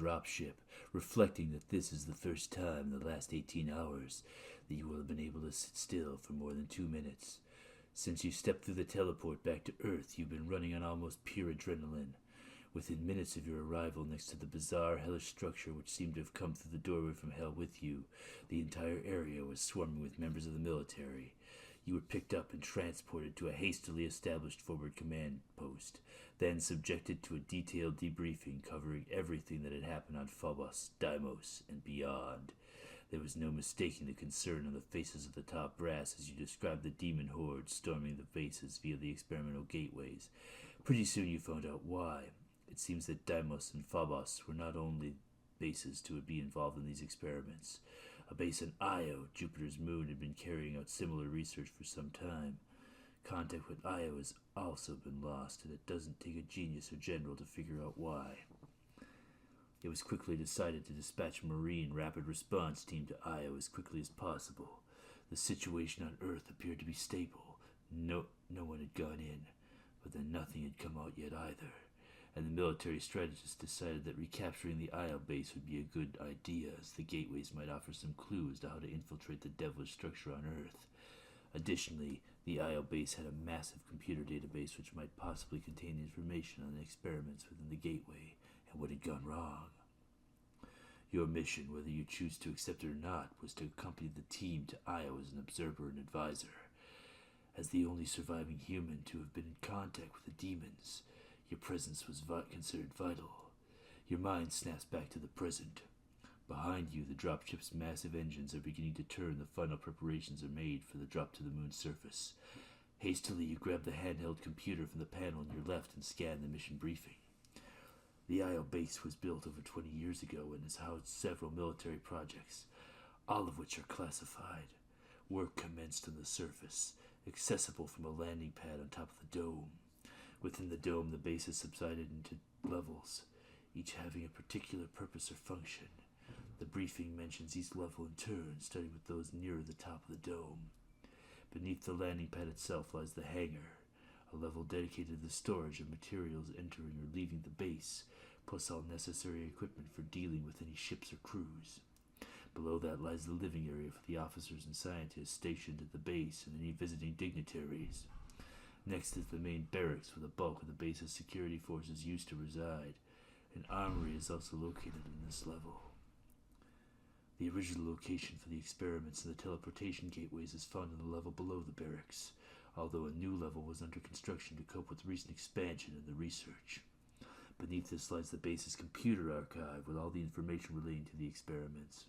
dropship, reflecting that this is the first time in the last 18 hours that you will have been able to sit still for more than 2 minutes. Since you stepped through the teleport back to Earth, you've been running on almost pure adrenaline. Within minutes of your arrival next to the bizarre, hellish structure which seemed to have come through the doorway from hell with you, the entire area was swarming with members of the military. You were picked up and transported to a hastily established forward command post, then subjected to a detailed debriefing covering everything that had happened on Phobos, Deimos, and beyond. There was no mistaking the concern on the faces of the top brass as you described the demon horde storming the bases via the experimental gateways. Pretty soon you found out why. It seems that Deimos and Phobos were not only bases to be involved in these experiments. A base on Io, Jupiter's moon, had been carrying out similar research for some time. Contact with Io has also been lost, and it doesn't take a genius or general to figure out why. It was quickly decided to dispatch a Marine rapid response team to Io as quickly as possible. The situation on Earth appeared to be stable. No one had gone in, but then nothing had come out yet either. And the military strategists decided that recapturing the Io base would be a good idea, as the gateways might offer some clues to how to infiltrate the devilish structure on Earth. Additionally, the Io base had a massive computer database which might possibly contain information on the experiments within the gateway and what had gone wrong. Your mission, whether you choose to accept it or not, was to accompany the team to Io as an observer and advisor. As the only surviving human to have been in contact with the demons, your presence was considered vital. Your mind snaps back to the present. Behind you, the dropship's massive engines are beginning to turn. The final preparations are made for the drop to the moon's surface. Hastily, you grab the handheld computer from the panel on your left and scan the mission briefing. The Io base was built over 20 years ago and has housed several military projects, all of which are classified. Work commenced on the surface, accessible from a landing pad on top of the dome. Within the dome, the base is subsided into levels, each having a particular purpose or function. The briefing mentions each level in turn, starting with those nearer the top of the dome. Beneath the landing pad itself lies the hangar, a level dedicated to the storage of materials entering or leaving the base, plus all necessary equipment for dealing with any ships or crews. Below that lies the living area for the officers and scientists stationed at the base and any visiting dignitaries. Next is the main barracks where the bulk of the base's security forces used to reside. An armory is also located in this level. The original location for the experiments and the teleportation gateways is found on the level below the barracks, although a new level was under construction to cope with recent expansion in the research. Beneath this lies the base's computer archive with all the information relating to the experiments.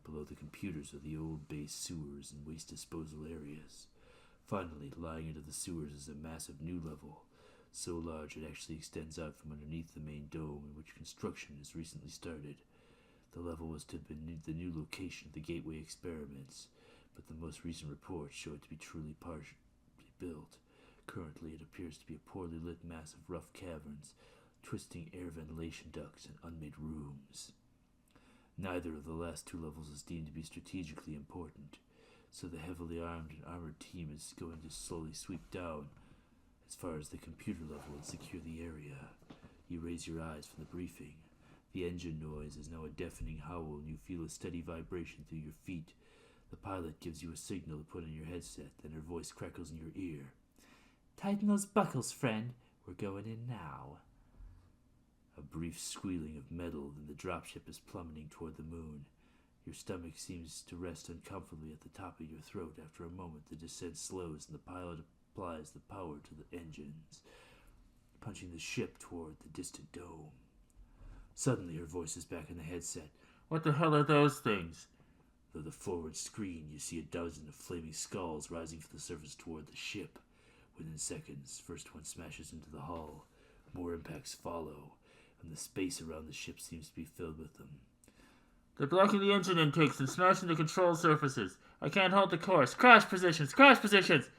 Below the computers are the old base sewers and waste disposal areas. Finally, lying into the sewers is a massive new level, so large it actually extends out from underneath the main dome in which construction has recently started. The level was to have been the new location of the Gateway experiments, but the most recent reports show it to be truly partially built. Currently, it appears to be a poorly lit mass of rough caverns, twisting air ventilation ducts, and unmade rooms. Neither of the last two levels is deemed to be strategically important, so the heavily armed and armored team is going to slowly sweep down as far as the computer level and secure the area. You raise your eyes from the briefing. The engine noise is now a deafening howl, and you feel a steady vibration through your feet. The pilot gives you a signal to put on your headset, then her voice crackles in your ear. "Tighten those buckles, friend. We're going in now." A brief squealing of metal, then the dropship is plummeting toward the moon. Your stomach seems to rest uncomfortably at the top of your throat. After a moment, the descent slows and the pilot applies the power to the engines, punching the ship toward the distant dome. Suddenly, her voice is back in the headset. "What the hell are those things?" Through the forward screen, you see a dozen of flaming skulls rising from the surface toward the ship. Within seconds, first one smashes into the hull. More impacts follow, and the space around the ship seems to be filled with them. "They're blocking the engine intakes and smashing the control surfaces. I can't hold the course. Crash positions! Crash positions!"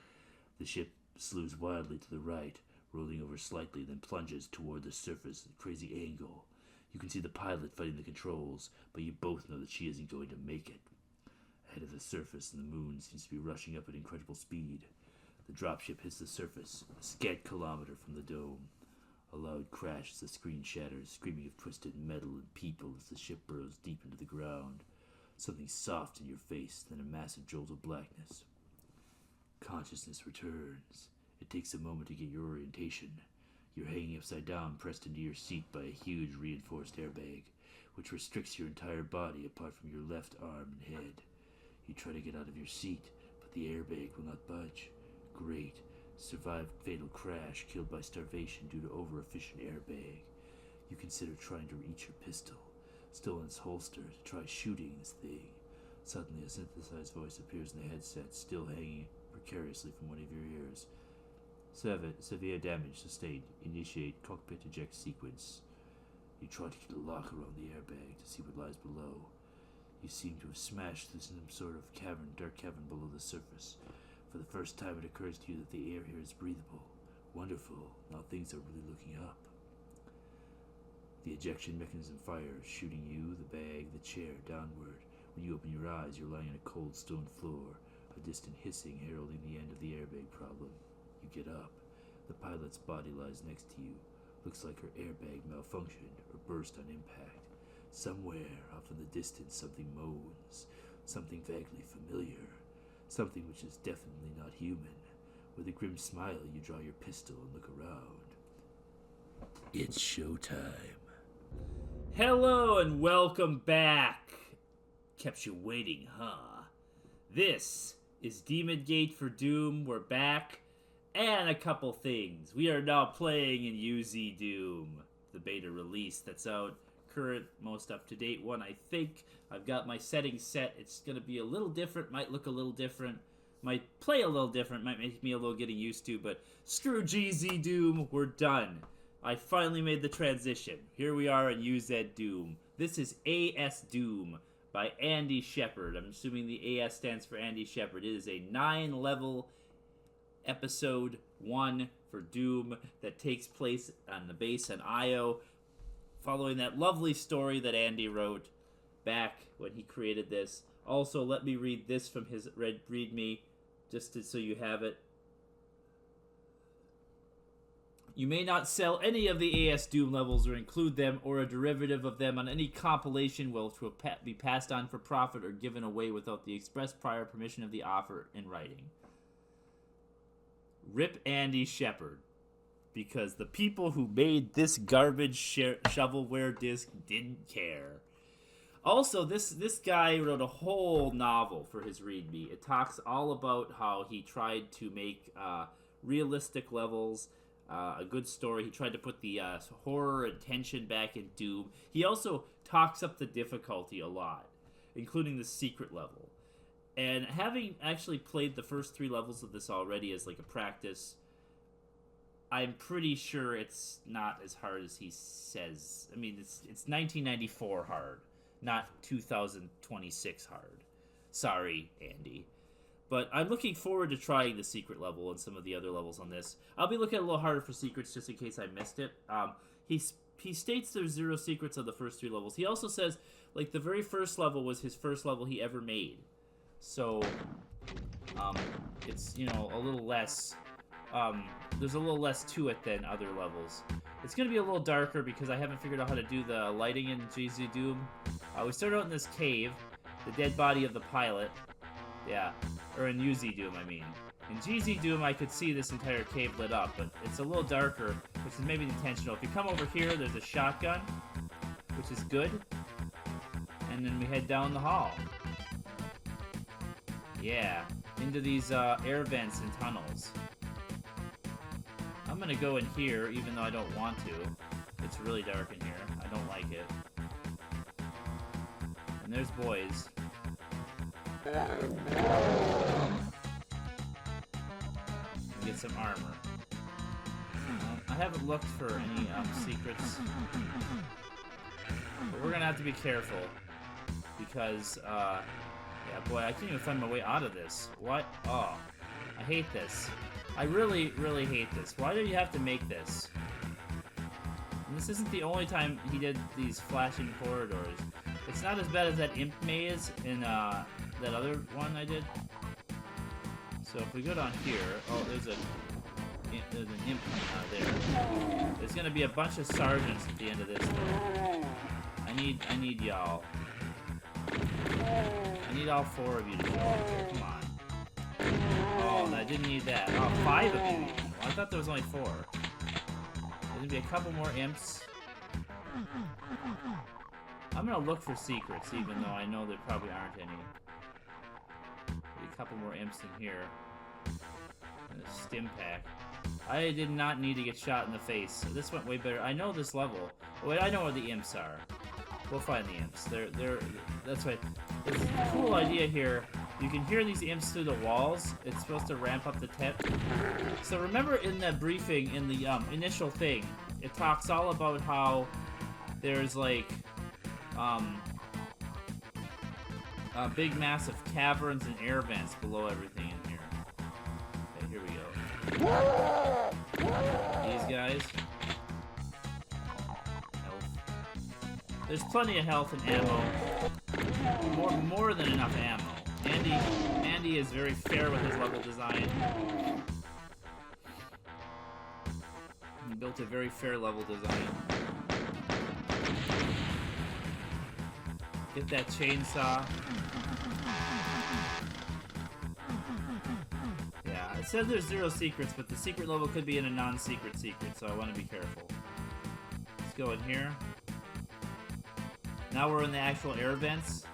The ship slews wildly to the right, rolling over slightly, then plunges toward the surface at a crazy angle. You can see the pilot fighting the controls, but you both know that she isn't going to make it. Ahead of the surface, and the moon seems to be rushing up at incredible speed. The dropship hits the surface, a scant kilometer from the dome. A loud crash as the screen shatters, screaming of twisted metal and people as the ship burrows deep into the ground. Something soft in your face, then a massive jolt of blackness. Consciousness returns. It takes a moment to get your orientation. You're hanging upside down, pressed into your seat by a huge reinforced airbag, which restricts your entire body apart from your left arm and head. You try to get out of your seat, but the airbag will not budge. Great. Survived fatal crash, killed by starvation due to over-efficient airbag. You consider trying to reach your pistol, still in its holster, to try shooting this thing. Suddenly a synthesized voice appears in the headset, still hanging precariously from one of your ears. Severe damage sustained. Initiate cockpit eject sequence. You try to get a lock around the airbag to see what lies below. You seem to have smashed through some sort of cavern, dark cavern below the surface. For the first time it occurs to you that the air here is breathable. Wonderful. Now things are really looking up. The ejection mechanism fires, shooting you, the bag, the chair, downward. When you open your eyes, you're lying on a cold stone floor, a distant hissing heralding the end of the airbag problem. You get up. The pilot's body lies next to you. Looks like her airbag malfunctioned or burst on impact. Somewhere off in the distance something moans, something vaguely familiar. Something which is definitely not human. With a grim smile, you draw your pistol and look around. It's showtime. Hello and welcome back. Kept you waiting, huh? This is Demon Gate for Doom. We're back. And a couple things. We are now playing in ASDoom, the beta release that's out. Current, most up-to-date one, I think. I've got my settings set. It's going to be a little different, might look a little different, might play a little different, might make me a little getting used to, but screw ASDoom, we're done. I finally made the transition. Here we are in ASDoom. This is ASDoom by Andy Shepard. I'm assuming the AS stands for Andy Shepard. It is a 9-level episode 1 for Doom that takes place on the base on Io, following that lovely story that Andy wrote back when he created this. Also, let me read this from his README, so you have it. You may not sell any of the ASDoom levels or include them or a derivative of them on any compilation which will be passed on for profit or given away without the express prior permission of the offer in writing. Rip Andy Shepard. Because the people who made this garbage shovelware disc didn't care. Also, this guy wrote a whole novel for his README. It talks all about how he tried to make realistic levels, a good story. He tried to put the horror and tension back in Doom. He also talks up the difficulty a lot, including the secret level. And having actually played the first 3 levels of this already as like a practice, I'm pretty sure it's not as hard as he says. I mean, it's 1994 hard, not 2026 hard. Sorry, Andy. But I'm looking forward to trying the secret level and some of the other levels on this. I'll be looking a little harder for secrets just in case I missed it. He states there's 0 secrets of the first 3 levels. He also says, like, the very first level was his first level he ever made. So, it's, a little less... there's a little less to it than other levels. It's going to be a little darker because I haven't figured out how to do the lighting in ASDoom. We started out in this cave, the dead body of the pilot. Yeah, or in ASDoom, I mean. In ASDoom, I could see this entire cave lit up, but it's a little darker, which is maybe intentional. If you come over here, there's a shotgun, which is good. And then we head down the hall. Yeah, into these air vents and tunnels. I'm gonna go in here, even though I don't want to. It's really dark in here. I don't like it. And there's boys. Get some armor. I haven't looked for any secrets. But we're gonna have to be careful. Because, yeah, boy, I can't even find my way out of this. What? Oh, I hate this. I really, really hate this. Why do you have to make this? And this isn't the only time he did these flashing corridors. It's not as bad as that imp maze in that other one I did. So if we go down here, oh, there's a there's an imp coming out of there. There's gonna be a bunch of sergeants at the end of this though. I need y'all. I need all 4 of you to show up here. Come on. Oh, and I didn't need that. Oh, 5 of you. Well, I thought there was only 4. There's gonna be a couple more imps. I'm gonna look for secrets, even though I know there probably aren't any. Maybe a couple more imps in here. And a stim pack. I did not need to get shot in the face, so this went way better. I know this level. Wait, I know where the imps are. We'll find the imps. That's right. There's a cool idea here. You can hear these imps through the walls. It's supposed to ramp up the temp. So remember in that briefing, in the initial thing, it talks all about how there's like big massive caverns and air vents below everything in here. Okay, here we go. These guys. There's plenty of health and ammo. More than enough ammo. Andy is very fair with his level design. He built a very fair level design. Get that chainsaw. Yeah, it says there's 0 secrets, but the secret level could be in a non-secret secret, so I want to be careful. Let's go in here. Now we're in the actual air vents.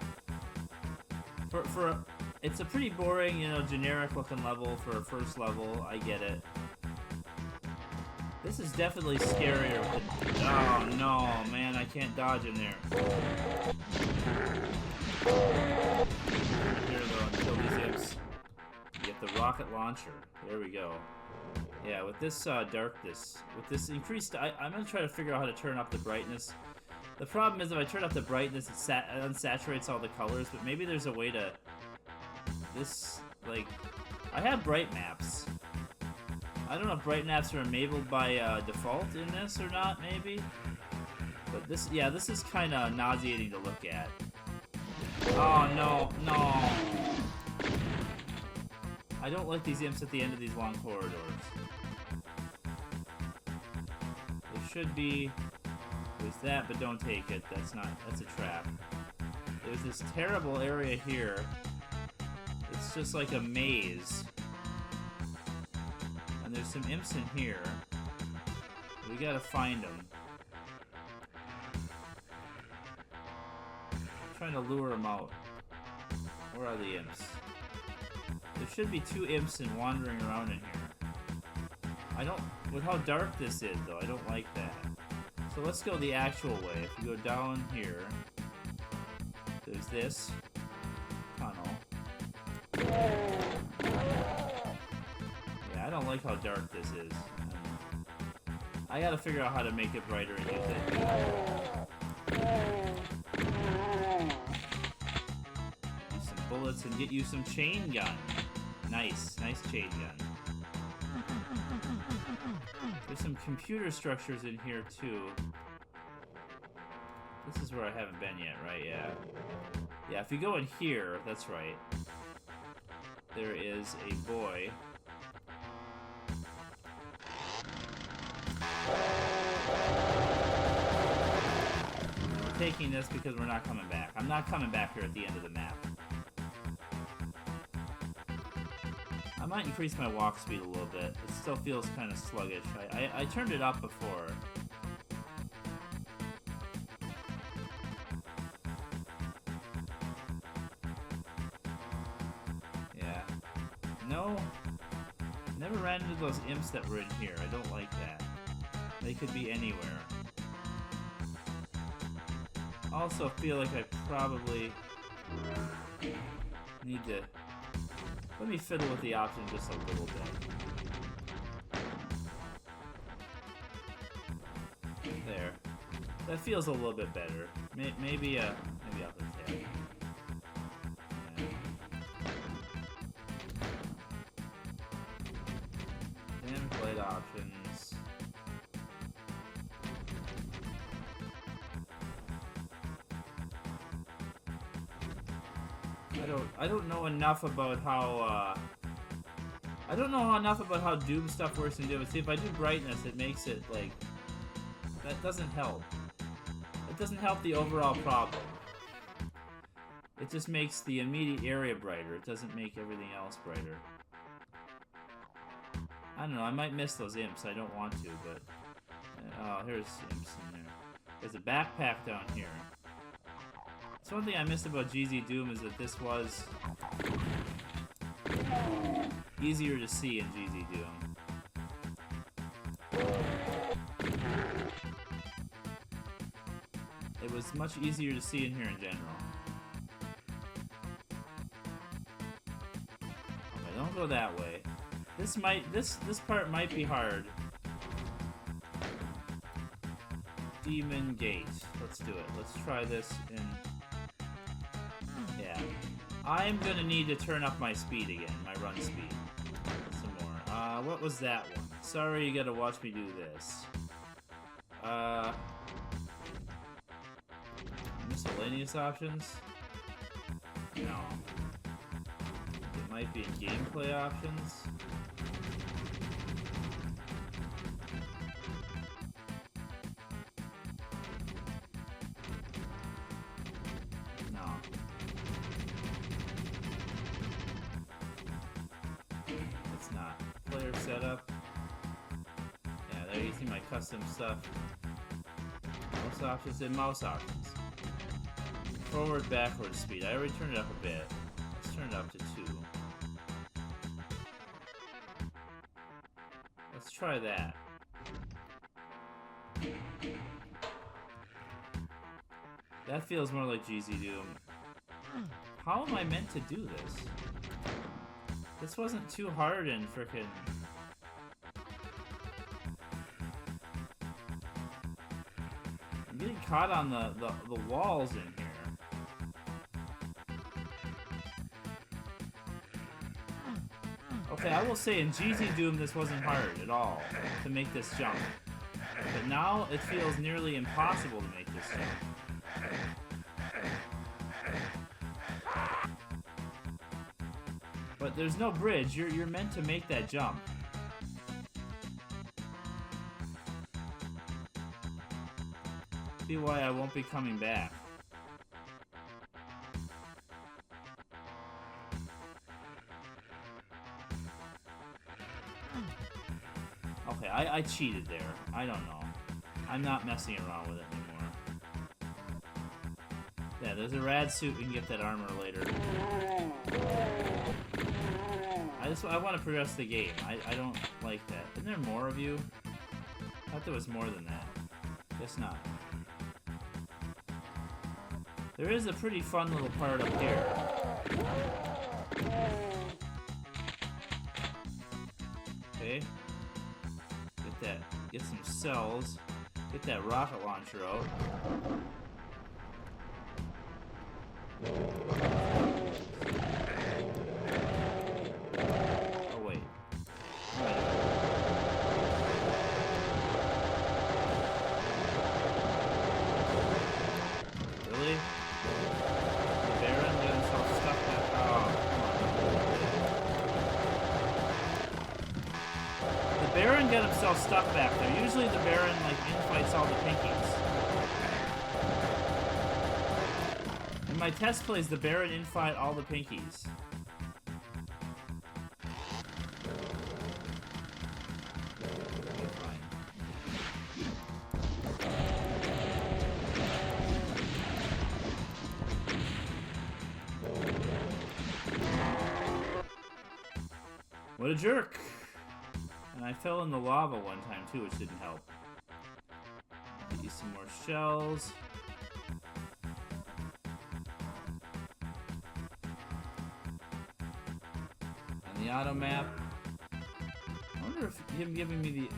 It's a pretty boring, you know, generic looking level for a first level. I get it. This is definitely scarier. Oh no, man, I can't dodge in there. Here though, kill these imps. Get the rocket launcher. There we go. Yeah, with this darkness, with this increased, I'm gonna try to figure out how to turn up the brightness. The problem is if I turn up the brightness, it unsaturates all the colors, but maybe there's a way to... This, like... I have bright maps. I don't know if bright maps are enabled by default in this or not, maybe? But this, yeah, this is kind of nauseating to look at. Oh, no, no. I don't like these imps at the end of these long corridors. There should be... There's that, but don't take it. That's a trap. There's this terrible area here. It's just like a maze. And there's some imps in here. We gotta find them. I'm trying to lure them out. Where are the imps? There should be 2 imps wandering around in here. With how dark this is, though, I don't like that. So let's go the actual way. If you go down here, there's this tunnel. Yeah, I don't like how dark this is. I gotta figure out how to make it brighter and use it. Use some bullets and get you some chain gun. Nice chain gun. There's some computer structures in here, too. This is where I haven't been yet, right? Yeah. Yeah, if you go in here, that's right. There is a boy. We're taking this because we're not coming back. I'm not coming back here at the end of the map. I might increase my walk speed a little bit. It still feels kind of sluggish. I turned it up before. Yeah. No. Never ran into those imps that were in here. I don't like that. They could be anywhere. Also feel like I probably need to... Let me fiddle with the option just a little bit. There. That feels a little bit better. Maybe up a tad. Yeah. Damage blade options. I don't know enough about how I don't know enough about how Doom stuff works in Doom, but see, if I do brightness, it makes it, like... That doesn't help. It doesn't help the overall problem. It just makes the immediate area brighter. It doesn't make everything else brighter. I don't know, I might miss those imps. I don't want to, but... oh, here's imps in there. There's a backpack down here. So one thing I missed about GZ Doom is that this was... easier to see in GZ Doom. It was much easier to see in here in general. Okay, don't go that way. This part might be hard. Demon Gate. Let's do it. Let's try this in... yeah. I'm gonna need to turn up my speed again, my run speed. Some more. What was that one? Sorry, you gotta watch me do this. Miscellaneous options? No. It might be in gameplay options. Setup. Yeah, there you see my custom stuff. Mouse options and mouse options. Forward, backward speed. I already turned it up a bit. Let's turn it up to 2. Let's try that. That feels more like GZ Doom. How am I meant to do this? This wasn't too hard in frickin'... I'm getting caught on the walls in here. Okay, I will say in GZ Doom this wasn't hard at all to make this jump. But now it feels nearly impossible to make this jump. But there's no bridge. You're meant to make that jump. See why I won't be coming back. Okay, I cheated there. I don't know. I'm not messing around with it anymore. Yeah, there's a rad suit. We can get that armor later. I want to progress the game. I don't like that. Isn't there more of you? I thought there was more than that. Guess not. There is a pretty fun little part up here. Okay. Get that. Get some cells. Get that rocket launcher out. Oh wait. Really? The Baron got himself stuck back. Oh, come on. The Baron got himself stuck back there. Usually the Baron like infights all the pinkies. In my test plays, the Baron infight all the pinkies. What a jerk! And I fell in the lava one time too, which didn't help. Get you some more shells. And the auto map. I wonder if him giving me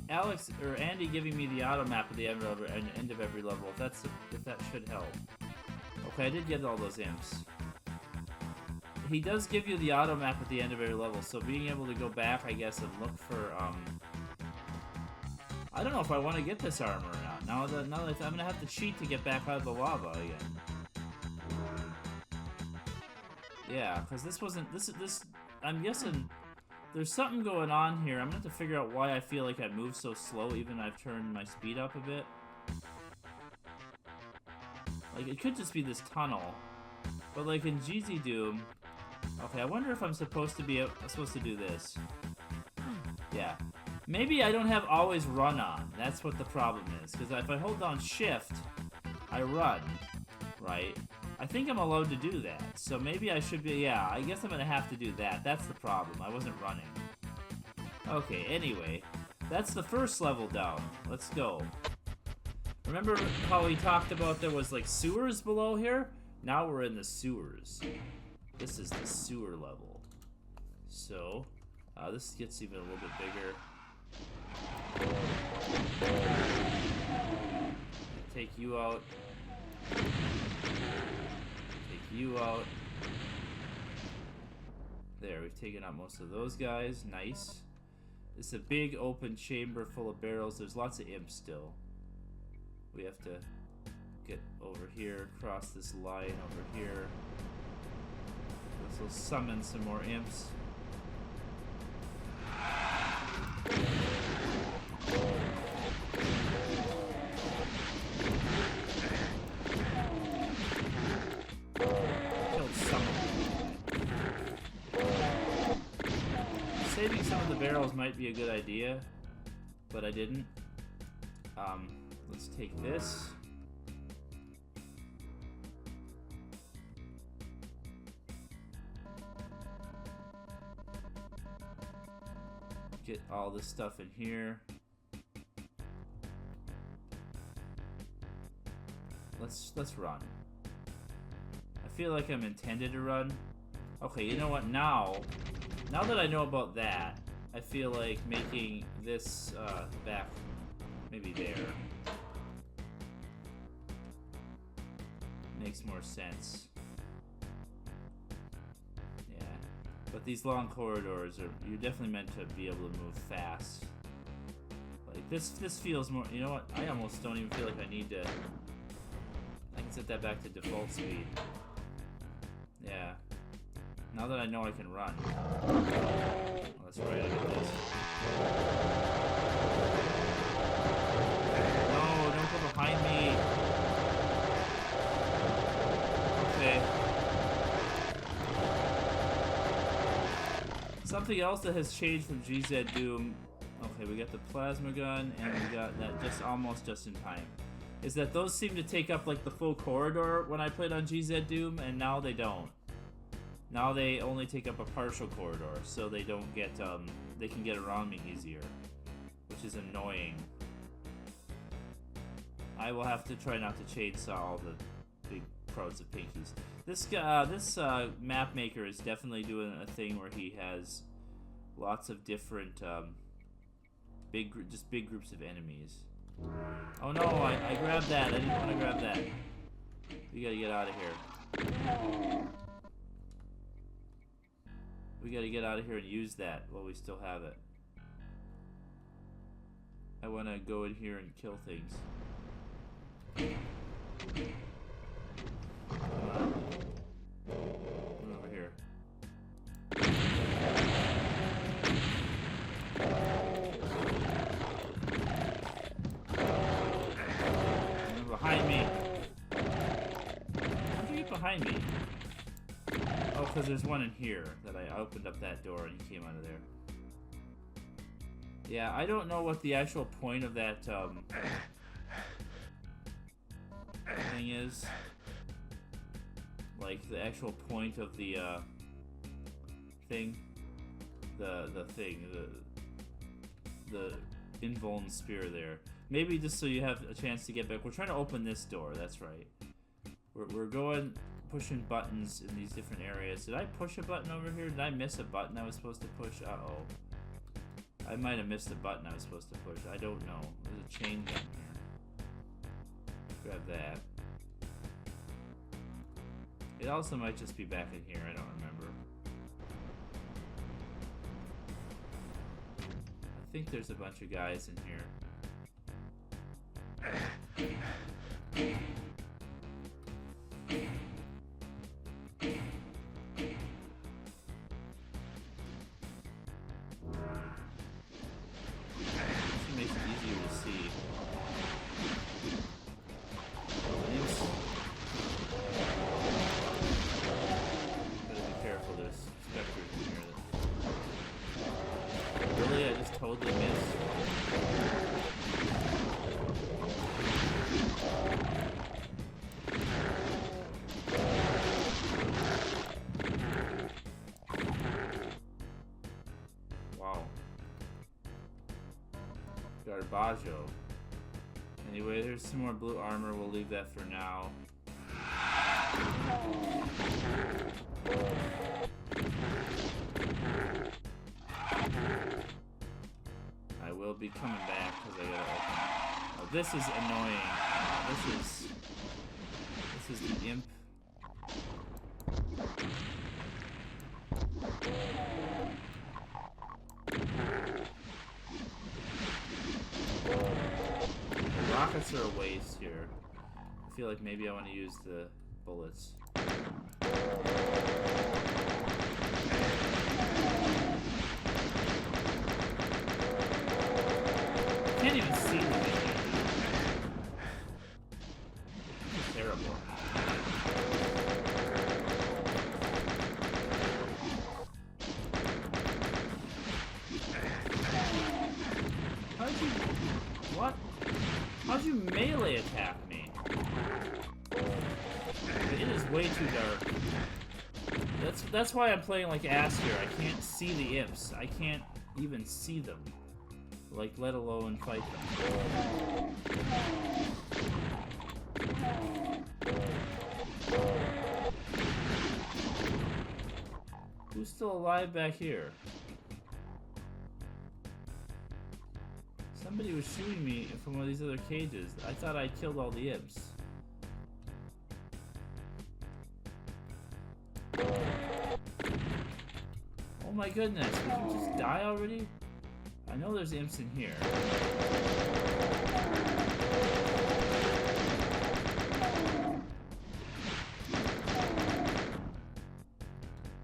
Alex or Andy giving me the auto map at the end of every level, if that should help. Okay, I did get all those imps. He does give you the auto map at the end of every level, so being able to go back, I guess, and look for, I don't know if I want to get this armor or not. Now that I'm gonna have to cheat to get back out of the lava again. Yeah, because this wasn't, I'm guessing, There's something going on here. I'm gonna have to figure out why I feel like I move so slow, even though I've turned my speed up a bit. Like, it could just be this tunnel. But like in ASDoom... Okay, I wonder if I'm supposed to be supposed to do this. Yeah. Maybe I don't have always run on. That's what the problem is. Because if I hold down shift, I run. Right? I think I'm allowed to do that. So maybe I should be... Yeah, I guess I'm going to have to do that. That's the problem. I wasn't running. Okay, anyway. That's the first level down. Let's go. Remember how we talked about there was like sewers below here? Now we're in the sewers. This is the sewer level. So, this gets even a little bit bigger. Take you out. Take you out. There, we've taken out most of those guys. Nice. It's a big open chamber full of barrels. There's lots of imps still. We have to get over here, cross this line over here. This will summon some more imps. Killed some of them. Saving some of the barrels might be a good idea, but I didn't. Let's take this. Get all this stuff in here. Let's run. I feel like I'm intended to run. Okay, you know what? Now that I know about that, I feel like making this back maybe there makes more sense. Yeah. But these long corridors you're definitely meant to be able to move fast. Like this feels more, you know what? I almost don't even feel like I need to. I can set that back to default speed. Yeah. Now that I know I can run. Oh, that's right, I did this. No, don't go behind me. Okay. Something else that has changed from ASDoom. Okay, we got the plasma gun and we got that just in time. Is that those seem to take up like the full corridor when I played on ASDoom, and now they don't. Now they only take up a partial corridor, so they don't get they can get around me easier, which is annoying. I will have to try not to chainsaw all the big crowds of pinkies. This map maker is definitely doing a thing where he has lots of different big groups of enemies. Oh no, I grabbed that. I didn't want to grab that. We gotta get out of here. We gotta get out of here and use that while we still have it. I wanna go in here and kill things. Come on. Come over here. Behind me. How'd you get behind me? Oh, because there's one in here that I opened up that door and he came out of there. Yeah, I don't know what the actual point of that thing is. Like the actual point of the thing. The thing. The invuln spear there. Maybe just so you have a chance to get back. We're trying to open this door, that's right. We're going, pushing buttons in these different areas. Did I push a button over here? Did I miss a button I was supposed to push? Uh-oh. I might have missed a button I was supposed to push. I don't know. There's a chain gun here. Grab that. It also might just be back in here. I don't remember. I think there's a bunch of guys in here. Garbaggio. Anyway, there's some more blue armor. We'll leave that for now. I will be coming back because I gotta open. Oh, this is annoying. This is the imp. The rockets are a waste here. I feel like maybe I want to use the bullets. Can't even see them. Terrible. What? How'd you melee attack me? It is way too dark. That's why I'm playing like ass here. I can't see the imps. I can't even see them. Like, let alone fight them. Who's still alive back here? Somebody was shooting me from one of these other cages. I thought I killed all the imps. Oh my goodness, did you just die already? I know there's imps in here.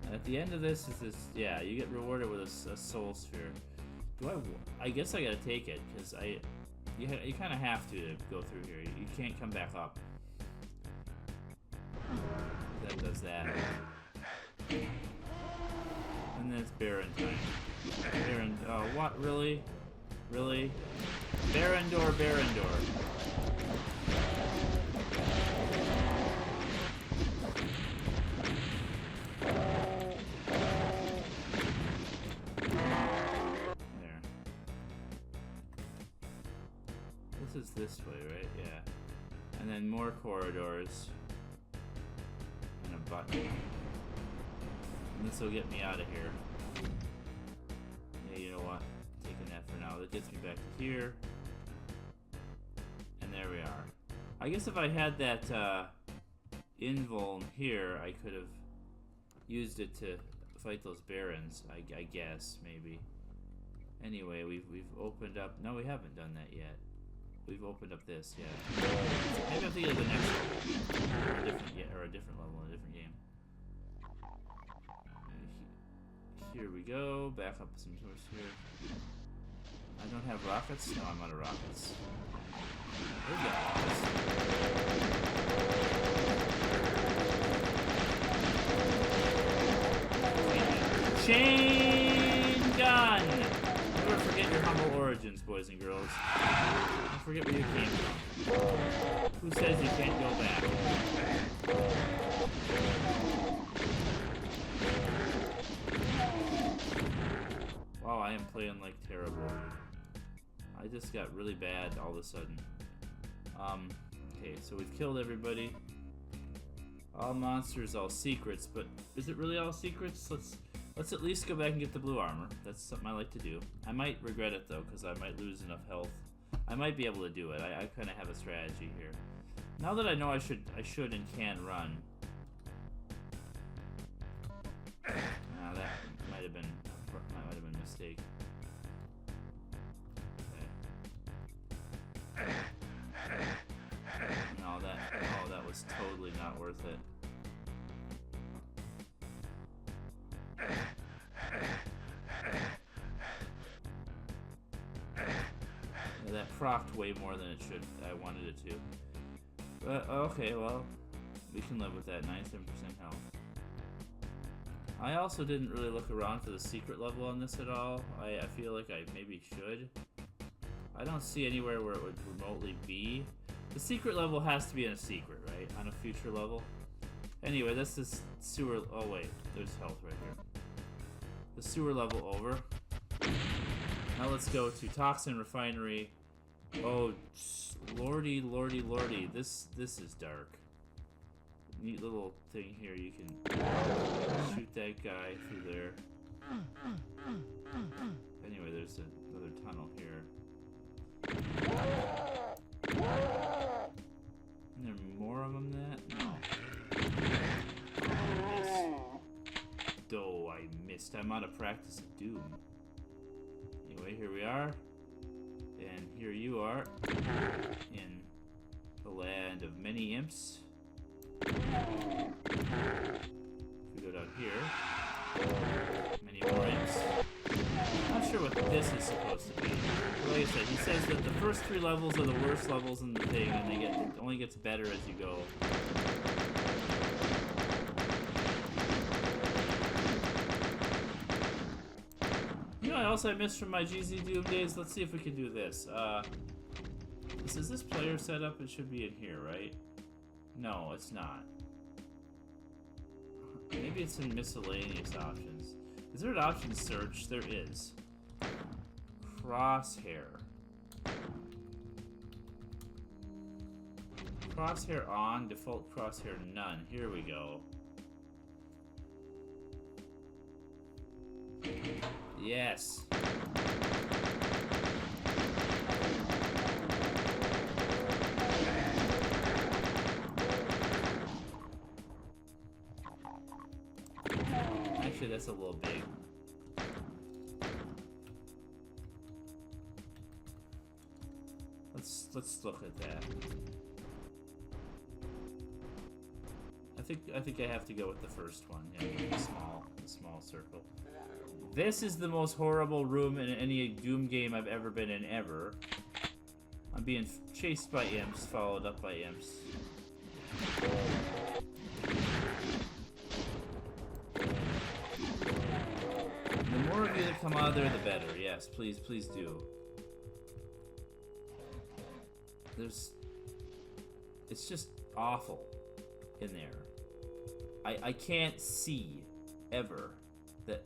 And at the end of this is this, yeah, you get rewarded with a soul sphere. I guess I gotta take it, because you kind of have to go through here. You can't come back up. That does that. And then it's Baron time. Baron, oh, what, really? Really? Barandor. There. This is this way, right? Yeah. And then more corridors. And a button. And this will get me out of here. Yeah, you know what? I'm taking that for now. That gets me back to here. And there we are. I guess if I had that invuln here, I could have used it to fight those barons. I guess, maybe. Anyway, we've opened up... No, we haven't done that yet. We've opened up this, yeah. Maybe I'm thinking of the next level. Or a different level in a different game. Here we go. Back up some doors here. I don't have rockets? No, I'm out of rockets. We've got rockets. Chain gun! Never forget your humble origins, boys and girls. Don't forget where you came from. Who says you can't go back? Wow, I am playing like terrible. I just got really bad all of a sudden. Okay, so we've killed everybody. All monsters, all secrets, but is it really all secrets? Let's at least go back and get the blue armor. That's something I like to do. I might regret it though, because I might lose enough health. I might be able to do it. I kind of have a strategy here. Now that I know I should and can run. That might have been a mistake. Okay. No, that was totally not worth it. Yeah, that procced way more than it should. I wanted it to. But okay, well, we can live with that. 97% health. I also didn't really look around for the secret level on this at all. I feel like I maybe should. I don't see anywhere where it would remotely be. The secret level has to be in a secret, right? On a future level. Anyway, this is sewer... Oh wait, there's health right here. The sewer level over. Now let's go to Toxin Refinery Oh, lordy, lordy, lordy. This is dark. Neat little thing here. You can shoot that guy through there. Anyway, there's another tunnel here. Are there more of them than that? No. Oh, I missed. I'm out of practice at Doom. Anyway, here we are. And here you are. In the land of many imps. If we go down here. Many more imps. I'm not sure what this is supposed to be. Like I said, he says that the first 3 levels are the worst levels in the thing, and it only gets better as you go. You know what else I missed from my GZ Doom days? Let's see if we can do this. Is this player setup? It should be in here, right? No, it's not. Maybe it's in miscellaneous options. Is there an option search? There is. Crosshair. Crosshair on, default crosshair none. Here we go. Yes. Actually, that's a little big. Let's look at that. I think I have to go with the first one. Yeah, the small circle. This is the most horrible room in any Doom game I've ever been in ever. I'm being chased by imps, followed up by imps. The more of you that come out of there, the better. Yes, please do. It's just awful in there. I can't see ever that.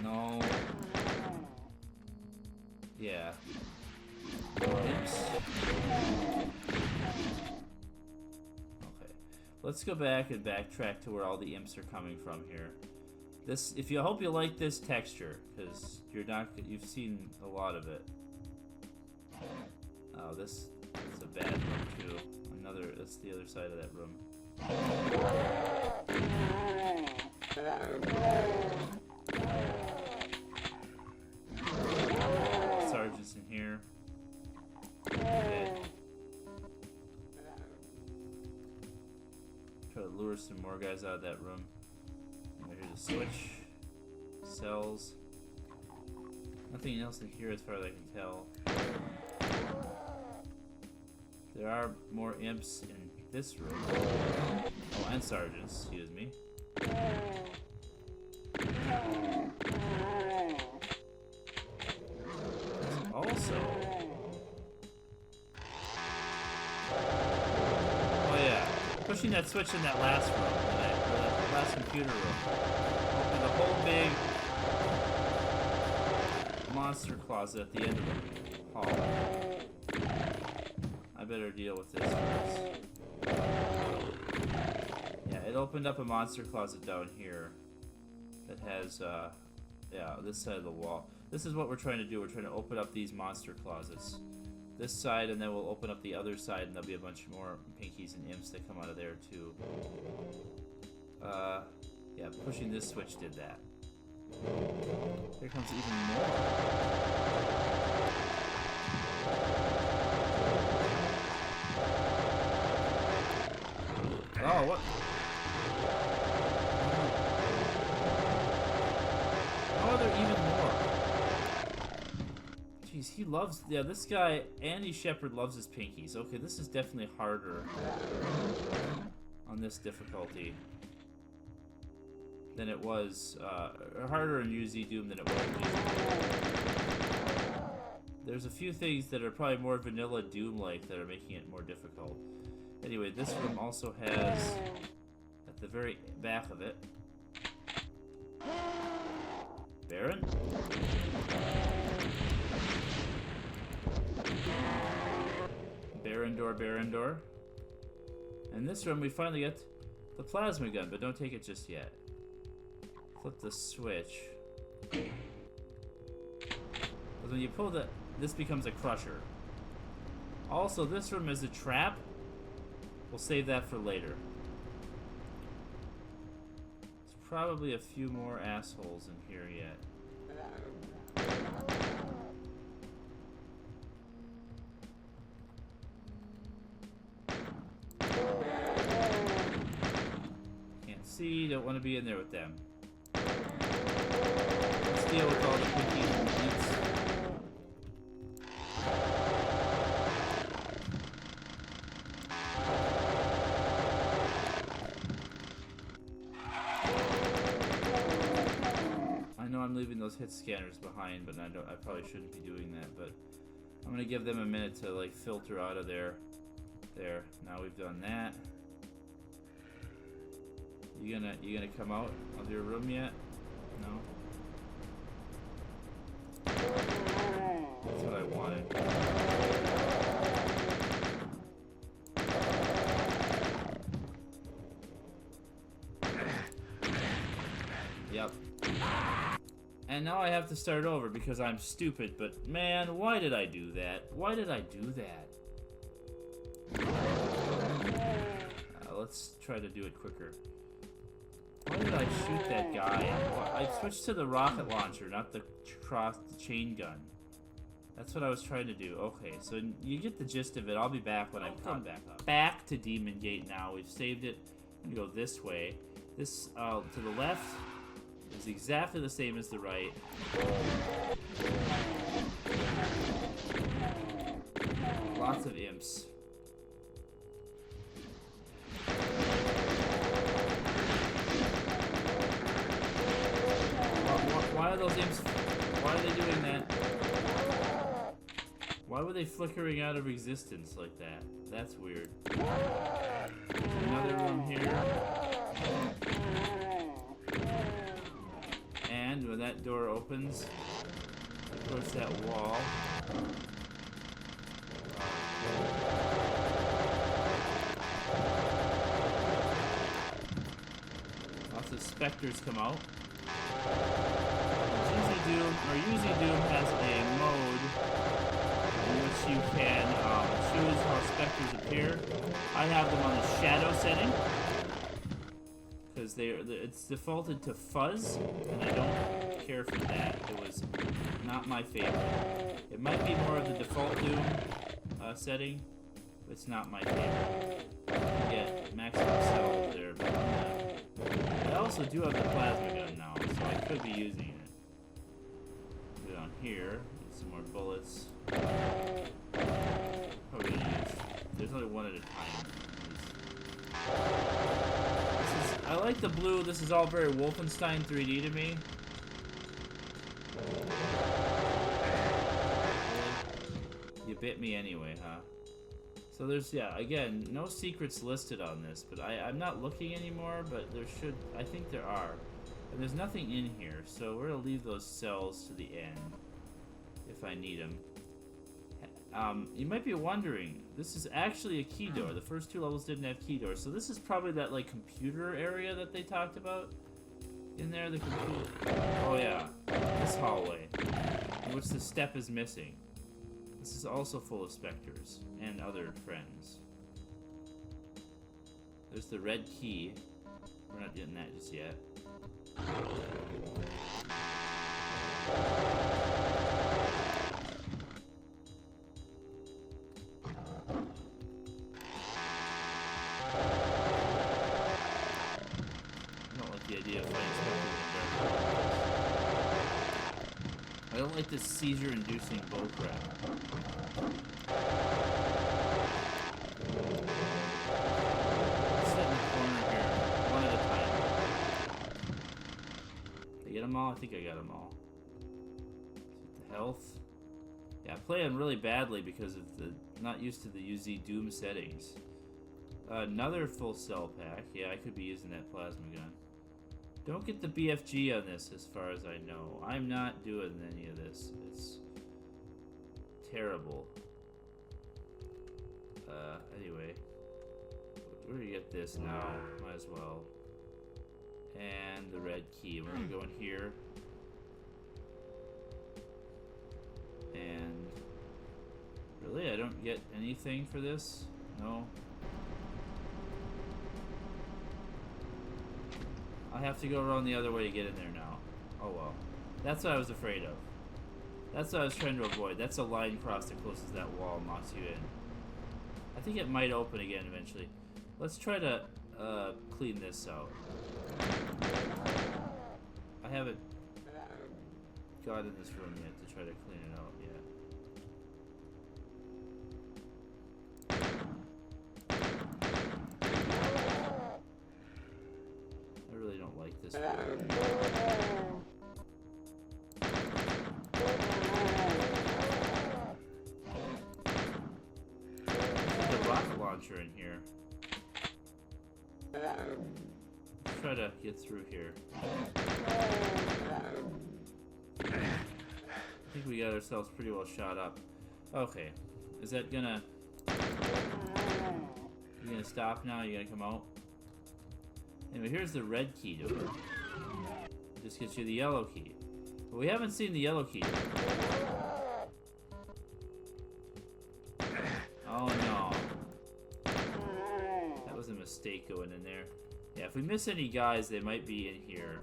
No. Yeah. Oops. Let's go back and backtrack to where all the imps are coming from here. I hope you like this texture, because you've seen a lot of it. Oh, this is a bad room too. That's the other side of that room. Sergeant's in here. Okay. Try to lure some more guys out of that room. Here's a switch. Cells. Nothing else in here as far as I can tell. There are more imps in this room. Oh, and sergeants, excuse me. Also... Oh yeah, pushing that switch in that last room, that last computer room. Open the whole big monster closet at the end of the hall. I better deal with this first. Yeah, it opened up a monster closet down here that has, yeah, this side of the wall. This is what we're trying to do. We're trying to open up these monster closets. This side, and then we'll open up the other side, and there'll be a bunch more pinkies and imps that come out of there, too. Yeah, pushing this switch did that. Here comes even more. Oh, what? How are there even more? Jeez, he loves... Yeah, this guy, Andy Shepard, loves his pinkies. Okay, this is definitely harder on this difficulty than it was... harder in UZ Doom than it was in UZ Doom. There's a few things that are probably more vanilla Doom-like that are making it more difficult. Anyway, this room also has, at the very back of it, Baron? Baron door. In this room, we finally get the plasma gun, but don't take it just yet. Flip the switch. Because when you pull this becomes a crusher. Also, this room is a trap. We'll save that for later. There's probably a few more assholes in here yet. Can't see, don't want to be in there with them. Let's deal with all the cookies and eats. I'm leaving those hit scanners behind, but I probably shouldn't be doing that, but I'm gonna give them a minute to like filter out of there. There, now we've done that. You gonna come out of your room yet? No? That's what I wanted. Yep. And now I have to start over because I'm stupid, but man, why did I do that? Why did I do that? Let's try to do it quicker. Why did I shoot that guy? I switched to the rocket launcher, not the chain gun. That's what I was trying to do. Okay, so you get the gist of it. I'll be back when I come back up. Back to Demon Gate now. We've saved it. I'm gonna go this way. This to the left is exactly the same as the right. Lots of imps. Why are those imps? Why are they doing that? Why were they flickering out of existence like that? That's weird. Another room here. And when that door opens, of course that wall. Lots of specters come out. Usually Doom has a mode in which you can choose how specters appear. I have them on the shadow setting because it's defaulted to fuzz, and I don't care for that. It was not my favorite. It might be more of the default Doom setting, but it's not my favorite. You get maximum cells there, but I also do have the plasma gun now, so I could be using it. Put it on here. Get some more bullets. Probably gonna use. There's only one at a time. I like the blue. This is all very Wolfenstein 3D to me. You bit me anyway, huh? So there's, yeah, again, no secrets listed on this, but I'm not looking anymore, but there should, I think there are. And there's nothing in here, so we're gonna leave those cells to the end, if I need them. You might be wondering, this is actually a key door. The first two levels didn't have key doors, so this is probably that, like, computer area that they talked about. In there, the computer, oh yeah, this hallway, in which the step is missing. This is also full of specters and other friends. There's the red key. We're not getting that just yet. I don't like the idea of fighting specters in dark. I don't like this seizure-inducing bullcrap. Sit in the corner here, one at a time. Did I get them all? I think I got them all. The health. Yeah, playing really badly because of the not used to the ASDoom settings. Another full cell pack. Yeah, I could be using that plasma gun. Don't get the BFG on this, as far as I know. I'm not doing any of this. It's terrible. Anyway, we're gonna get this now. Might as well. And the red key. We're gonna go in here. And really, I don't get anything for this? No. I have to go around the other way to get in there now. Oh well. That's what I was afraid of. That's what I was trying to avoid. That's a line cross that closes that wall and knocks you in. I think it might open again eventually. Let's try to clean this out. I haven't got in this room yet to try to clean it out yet. I really don't like this room. There's a rocket launcher in here. Let's try to get through here. I think we got ourselves pretty well shot up. Okay. Is that gonna... You gonna stop now? You gonna come out? Anyway, here's the red key door. Just gets you the yellow key. But we haven't seen the yellow key. Oh no. That was a mistake going in there. Yeah, if we miss any guys, they might be in here.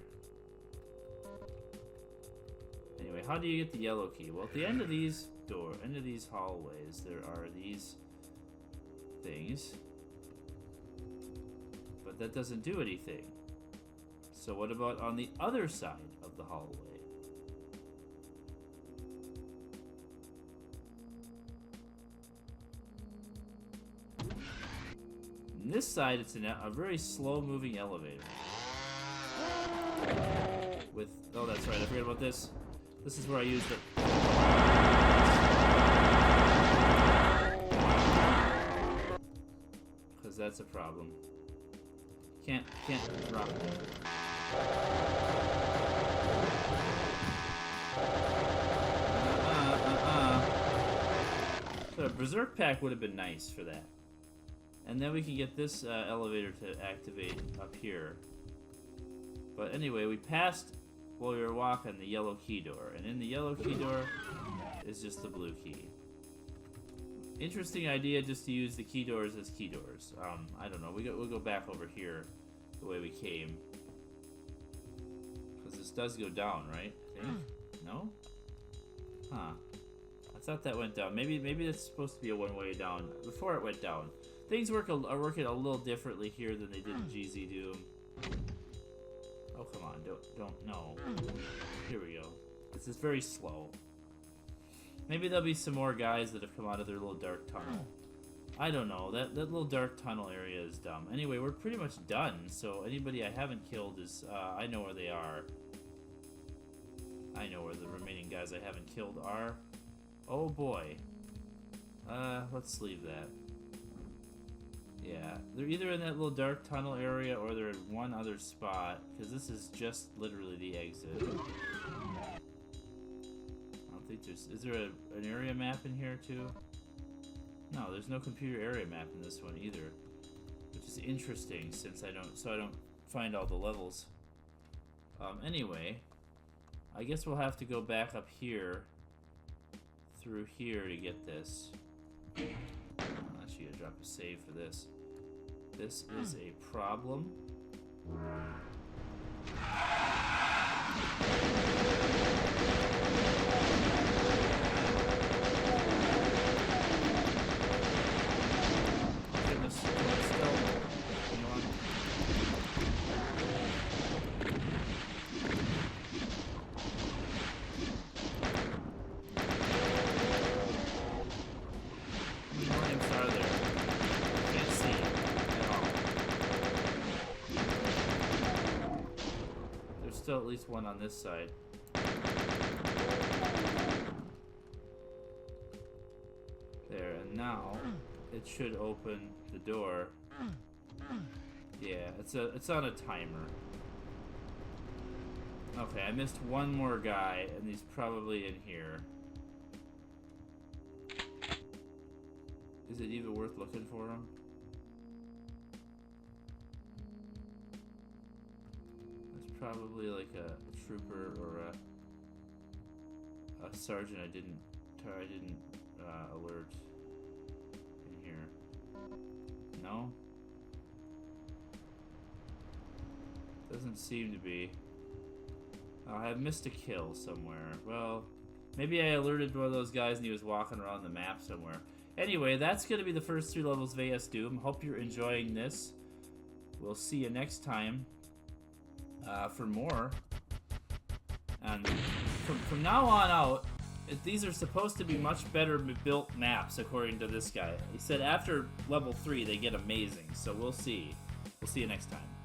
Anyway, how do you get the yellow key? Well, at the end of these hallways, there are these things. But that doesn't do anything. So what about on the other side of the hallway? On this side, it's a very slow-moving elevator. With... Oh, that's right, I forgot about this. This is where I used it. Because that's a problem. Can't drop it. So a berserk pack would have been nice for that. And then we can get this elevator to activate up here. But anyway, we passed, while we were walking, the yellow key door. And in the yellow key door is just the blue key. Interesting idea just to use the key doors as key doors. I don't know. We'll go back over here the way we came. Because this does go down, right? I think? No? Huh. I thought that went down. Maybe that's supposed to be a one-way down before it went down. Things are working a little differently here than they did in ASDoom. Oh, come on. Don't, no. Here we go. This is very slow. Maybe there'll be some more guys that have come out of their little dark tunnel. I don't know. That little dark tunnel area is dumb. Anyway, we're pretty much done. So anybody I haven't killed is... I know where they are. I know where the remaining guys I haven't killed are. Oh boy. Let's leave that. Yeah, they're either in that little dark tunnel area or they're in one other spot, because this is just literally the exit. I don't think there's... Is there an area map in here too? No, there's no computer area map in this one either, which is interesting since I don't find all the levels. Anyway, I guess we'll have to go back up here through here to get this. Actually, gotta drop a save for this. This is a problem. Goodness, still. You know what? Still at least one on this side. now it should open the door. Yeah, it's on a timer. Okay, I missed one more guy, and he's probably in here. Is it even worth looking for him? It's probably like a trooper or a sergeant I didn't alert in here. No? Doesn't seem to be. I missed a kill somewhere. Well, maybe I alerted one of those guys and he was walking around the map somewhere. Anyway, that's going to be the first 3 levels of ASDoom. Hope you're enjoying this. We'll see you next time for more. And from now on out, these are supposed to be much better built maps, according to this guy. He said after level 3, they get amazing. So we'll see. We'll see you next time.